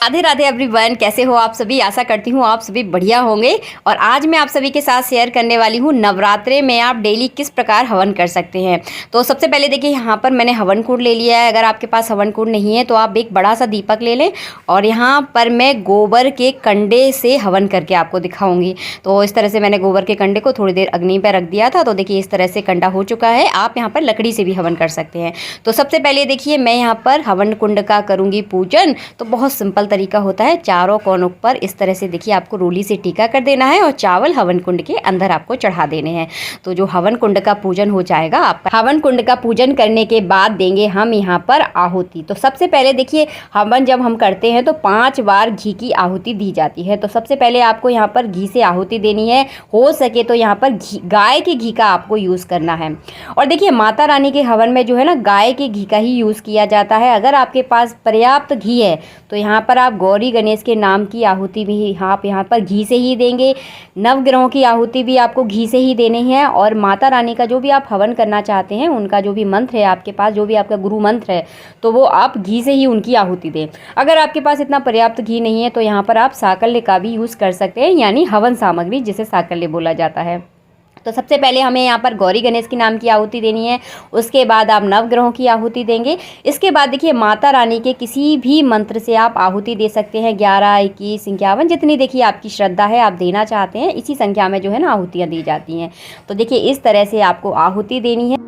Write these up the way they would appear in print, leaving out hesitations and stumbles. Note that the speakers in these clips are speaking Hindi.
राधे राधे एवरीवन, कैसे हो आप सभी। आशा करती हूँ आप सभी बढ़िया होंगे। और आज मैं आप सभी के साथ शेयर करने वाली हूँ नवरात्रे में आप डेली किस प्रकार हवन कर सकते हैं। तो सबसे पहले देखिए यहाँ पर मैंने हवन कुंड ले लिया है। अगर आपके पास हवन कुंड नहीं है तो आप एक बड़ा सा दीपक ले लें और यहाँ पर मैं गोबर के कंडे से हवन करके आपको दिखाऊंगी। तो इस तरह से मैंने गोबर के कंडे को थोड़ी देर अग्नि पर रख दिया था। तो देखिए इस तरह से कंडा हो चुका है। आप यहाँ पर लकड़ी से भी हवन कर सकते हैं। तो सबसे पहले देखिए मैं यहाँ पर हवन कुंड का करूँगी पूजन। तो बहुत सिंपल तरीका होता है। चारों कोनों पर इस तरह से देखिए आपको रोली से टीका कर देना है और चावल हवन कुंड के अंदर आपको चढ़ा देने हैं। तो जो हवन कुंड का पूजन हो जाएगा। आप हवन कुंड का पूजन करने के बाद देंगे हम यहाँ पर आहुति। तो सबसे पहले देखिए हवन जब हम करते हैं तो 5 बार घी की आहुति दी जाती है। तो सबसे पहले आपको यहाँ पर घी से आहुति देनी है। हो सके तो यहाँ पर गाय के घी का आपको यूज़ करना है। और देखिए माता रानी के हवन में जो है ना गाय के घी का ही यूज़ किया जाता है। अगर आपके पास पर्याप्त घी है तो यहाँ पर आप गौरी गणेश के नाम की आहुति भी आप यहाँ पर घी से ही देंगे। नवग्रहों की आहुति भी आपको घी से ही देनी है। और माता रानी का जो भी आप हवन करना चाहते हैं उनका जो भी मंत्र है आपके पास, जो भी आपका गुरु मंत्र है, तो वो आप घी से ही उनकी आहुति दें। अगर आपके पास इतना पर्याप्त घी नहीं है तो यहाँ पर आप साकल्य का भी यूज़ कर सकते हैं, यानी हवन सामग्री जिसे साकल्य बोला जाता है। तो सबसे पहले हमें यहाँ पर गौरी गणेश की नाम की आहुति देनी है। उसके बाद आप नवग्रहों की आहुति देंगे। इसके बाद देखिए माता रानी के किसी भी मंत्र से आप आहुति दे सकते हैं। 11, 21, 51 जितनी देखिए आपकी श्रद्धा है, आप देना चाहते हैं इसी संख्या में जो है ना आहुतियाँ दी जाती हैं। तो देखिए इस तरह से आपको आहुति देनी है।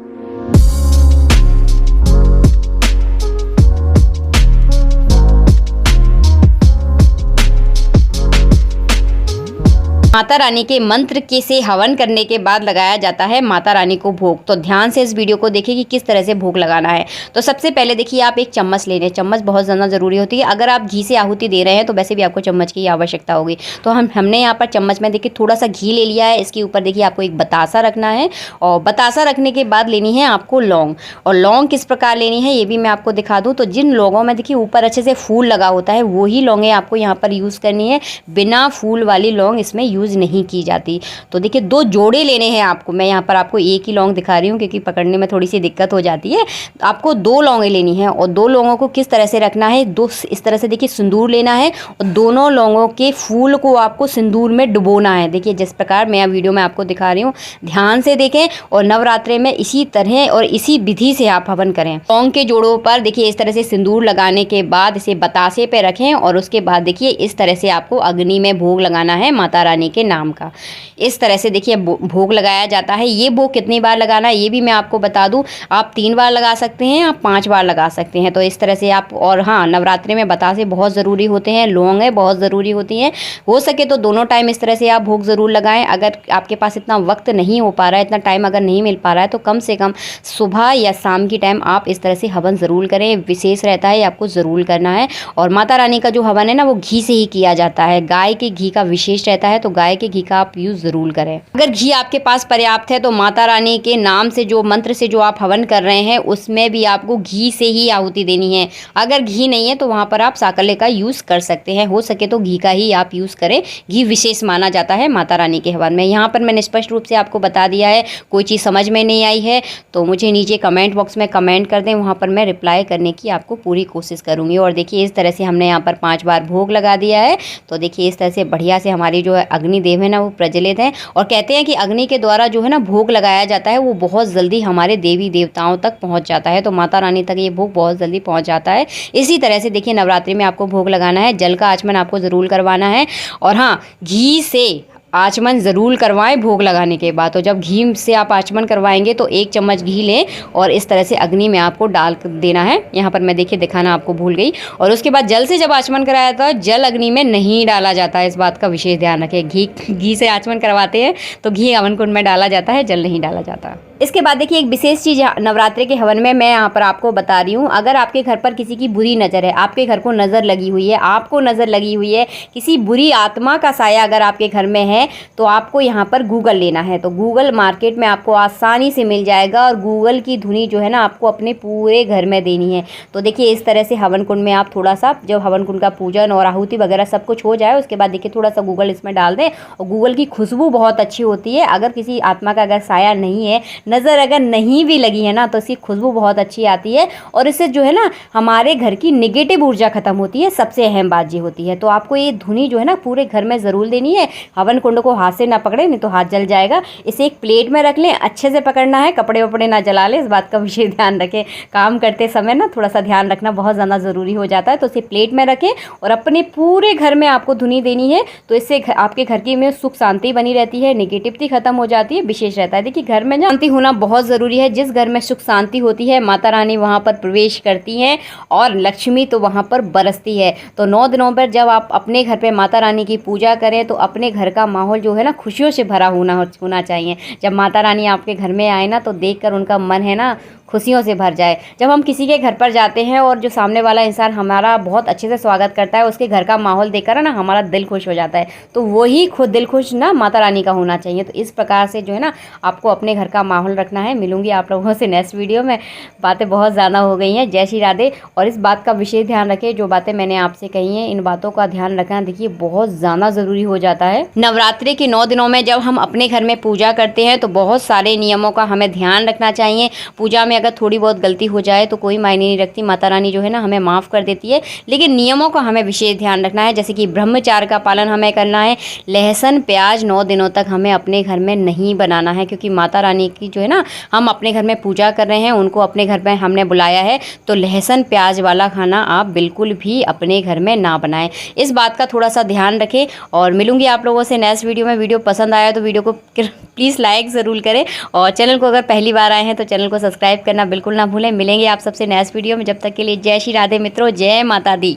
माता रानी के मंत्र के से हवन करने के बाद लगाया जाता है माता रानी को भोग। तो ध्यान से इस वीडियो को देखिए कि किस तरह से भोग लगाना है। तो सबसे पहले देखिए आप एक चम्मच ले लें। चम्मच बहुत ज़्यादा ज़रूरी होती है। अगर आप घी से आहुति दे रहे हैं तो वैसे भी आपको चम्मच की आवश्यकता होगी। तो हमने यहाँ पर चम्मच में देखिए थोड़ा सा घी ले लिया है। इसके ऊपर देखिए आपको एक बतासा रखना है और बतासा रखने के बाद लेनी है आपको लौंग। और लौंग किस प्रकार लेनी है ये भी मैं आपको दिखा दूँ। तो जिन लौंगों में देखिए ऊपर अच्छे से फूल लगा होता है वही लौंगें आपको यहाँ पर यूज़ करनी है। बिना फूल वाली लौंग इसमें यूज़ नहीं की जाती। तो देखिए 2 जोड़े लेने हैं आपको। मैं यहाँ पर आपको एक ही लौंग दिखा रही हूँ क्योंकि पकड़ने में थोड़ी सी दिक्कत हो जाती है। तो आपको 2 लौंगें लेनी है और 2 लौंगों को किस तरह से रखना है, 2 इस तरह से देखिए सिंदूर लेना है और दोनों लौंगों के फूल को आपको सिंदूर में डुबोना है। देखिए जिस प्रकार मैं वीडियो में आपको दिखा रही हूँ, ध्यान से देखें। और नवरात्रे में इसी तरह और इसी विधि से आप हवन करें। लौंग के जोड़ों पर देखिए इस तरह से सिंदूर लगाने के बाद इसे बतासे पे रखें और उसके बाद देखिए इस तरह से आपको अग्नि में भोग लगाना है माता रानी के नाम का। इस तरह से देखिए भोग लगाया जाता है। ये भोग कितनी बार लगाना है ये भी मैं आपको बता दूं। आप 3 बार लगा सकते हैं, आप 5 बार लगा सकते हैं। तो इस तरह से आप, और हाँ नवरात्रि में बतासे बहुत ज़रूरी होते हैं, लौंगें बहुत ज़रूरी होती हैं। हो सके तो दोनों टाइम इस तरह से आप भोग ज़रूर लगाएं। अगर आपके पास इतना वक्त नहीं हो पा रहा है, इतना टाइम अगर नहीं मिल पा रहा है तो कम से कम सुबह या शाम की टाइम आप इस तरह से हवन ज़रूर करें। विशेष रहता है, आपको ज़रूर करना है। और माता रानी का जो हवन है ना वो घी से ही किया जाता है। गाय के घी का विशेष रहता है, तो गाय के घी का आप यूज़ ज़रूर करें। अगर घी आपके पास पर्याप्त है तो माता रानी के नाम से जो मंत्र से जो आप हवन कर रहे हैं उसमें भी आपको घी से ही आहुति देनी है। अगर घी नहीं है तो वहाँ पर आप साकल्य का यूज़ कर सकते हैं। हो सके तो घी का ही आप यूज़ करें। घी विशेष माना जाता है माता रानी के हवन में। यहाँ पर मैंने स्पष्ट रूप से आपको बता दिया है। कोई चीज़ समझ में नहीं आई है तो मुझे नीचे कमेंट बॉक्स में कमेंट कर दें, वहाँ पर मैं रिप्लाई करने की आपको पूरी कोशिश करूँगी। और देखिए इस तरह से हमने यहाँ पर 5 बार भोग लगा दिया है। तो देखिए इस तरह से बढ़िया से हमारी जो है अग्निदेव है ना वो प्रज्वलित है। और कहते हैं कि अग्नि के द्वारा जो है ना भोग लगाया जाता है वो बहुत जल्दी हमारे देवी देवताओं तक पहुंच जाता है। तो माता रानी तक ये भोग बहुत जल्दी पहुंच जाता है। इसी तरह से देखिए नवरात्रि में आपको भोग लगाना है। जल का आचमन आपको ज़रूर करवाना है। और हाँ घी से आचमन ज़रूर करवाएं भोग लगाने के बाद। तो जब घी से आप आचमन करवाएंगे तो 1 चम्मच घी लें और इस तरह से अग्नि में आपको डाल देना है। यहाँ पर मैं देखिए दिखाना आपको भूल गई। और उसके बाद जल से जब आचमन कराया था, जल अग्नि में नहीं डाला जाता है। इस बात का विशेष ध्यान रखें। घी से आचमन करवाते हैं तो घी हवन कुंड में डाला जाता है, जल नहीं डाला जाता। इसके बाद देखिए एक विशेष चीज़ नवरात्रि के हवन में मैं यहाँ पर आपको बता रही हूँ। अगर आपके घर पर किसी की बुरी नज़र है, आपके घर को नज़र लगी हुई है, आपको नज़र लगी हुई है, किसी बुरी आत्मा का साया अगर आपके घर में है तो आपको यहाँ पर गूगल लेना है। तो गूगल मार्केट में आपको आसानी से मिल जाएगा और गूगल की धुनी जो है ना आपको अपने पूरे घर में देनी है। तो देखिए इस तरह से हवन कुंड में आप थोड़ा सा, जब हवन कुंड का पूजन और आहुति वगैरह सब कुछ हो जाए उसके बाद देखिए थोड़ा सा गूगल इसमें डाल दें। और गूगल की खुशबू बहुत अच्छी होती है। अगर किसी आत्मा का अगर साया नहीं है, नज़र अगर नहीं भी लगी है ना तो इसकी खुशबू बहुत अच्छी आती है और इससे जो है ना हमारे घर की नेगेटिव ऊर्जा खत्म होती है। सबसे अहम बात ये होती है। तो आपको ये धुनी जो है ना पूरे घर में ज़रूर देनी है। हवन कुंड को हाथ से ना पकड़े, नहीं तो हाथ जल जाएगा। इसे एक प्लेट में रख लें, अच्छे से पकड़ना है, कपड़े वपड़े ना जला लें, इस बात का विशेष ध्यान रखें। काम करते समय ना थोड़ा सा ध्यान रखना बहुत ज़्यादा ज़रूरी हो जाता है। तो इसे प्लेट में रखें और अपने पूरे घर में आपको धुनी देनी है। तो इससे आपके घर की में सुख शांति बनी रहती है, नेगेटिविटी खत्म हो जाती है, विशेष रहता है। देखिए घर में शांति होना बहुत ज़रूरी है। जिस घर में सुख शांति होती है माता रानी वहाँ पर प्रवेश करती हैं और लक्ष्मी तो वहाँ पर बरसती है। तो 9 दिनों पर जब आप अपने घर पे माता रानी की पूजा करें तो अपने घर का माहौल जो है ना खुशियों से भरा होना चाहिए। जब माता रानी आपके घर में आए ना तो देखकर उनका मन है ना खुशियों से भर जाए। जब हम किसी के घर पर जाते हैं और जो सामने वाला इंसान हमारा बहुत अच्छे से स्वागत करता है, उसके घर का माहौल देखकर ना हमारा दिल खुश हो जाता है। तो वही खुद दिल खुश ना माता रानी का होना चाहिए। तो इस प्रकार से जो है ना आपको अपने घर का माहौल रखना है। मिलूंगी आप लोगों से नेक्स्ट वीडियो में। बातें बहुत ज़्यादा हो गई हैं। जय श्री राधे। और इस बात का विशेष ध्यान रखें, जो बातें मैंने आपसे कही हैं इन बातों का ध्यान रखना देखिए बहुत ज़्यादा ज़रूरी हो जाता है। नवरात्रि के 9 दिनों में जब हम अपने घर में पूजा करते हैं तो बहुत सारे नियमों का हमें ध्यान रखना चाहिए। पूजा में अगर थोड़ी बहुत गलती हो जाए तो कोई मायने नहीं रखती, माता रानी जो है ना हमें माफ़ कर देती है। लेकिन नियमों का हमें विशेष ध्यान रखना है, जैसे कि ब्रह्मचार्य का पालन हमें करना है। लहसुन प्याज 9 दिनों तक हमें अपने घर में नहीं बनाना है, क्योंकि माता रानी की जो है ना हम अपने घर में पूजा कर रहे हैं, उनको अपने घर में हमने बुलाया है। तो लहसुन प्याज वाला खाना आप बिल्कुल भी अपने घर में ना बनाएं। इस बात का थोड़ा सा ध्यान रखें। और मिलूंगी आप लोगों से नेक्स्ट वीडियो में। वीडियो पसंद आया तो वीडियो को प्लीज़ लाइक ज़रूर करें और चैनल को अगर पहली बार आए हैं तो चैनल को सब्सक्राइब करना बिल्कुल ना भूलें। मिलेंगे आप सबसे नेक्स्ट वीडियो में। जब तक के लिए जय श्री राधे मित्रों, जय माता दी।